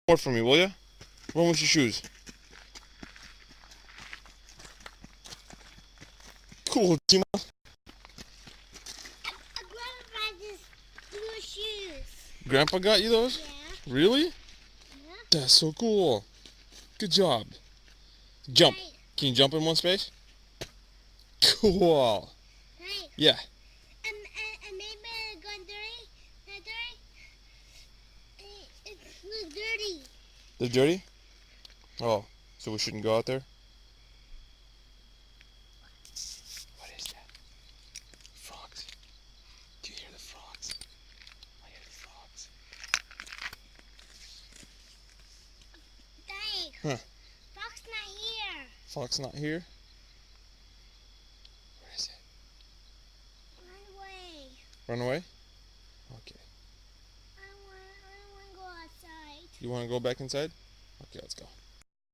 More for me, will ya? Run with your shoes. Cool, Tina. Grandpa just new shoes. Grandpa got you those? Yeah. Really? Yeah. That's so cool. Good job. Jump. Right. Can you jump in one space? Cool. Right. Yeah. And maybe go dirty. It's look dirty. They're dirty? Oh, so we shouldn't go out there? What is that? Frogs. Do you hear the frogs? I hear the frogs. Dang. Huh. Fox not here. Fox not here? Where is it? Run away. Run away? Okay. I don't want to go outside. You want to go back inside? Okay, let's go.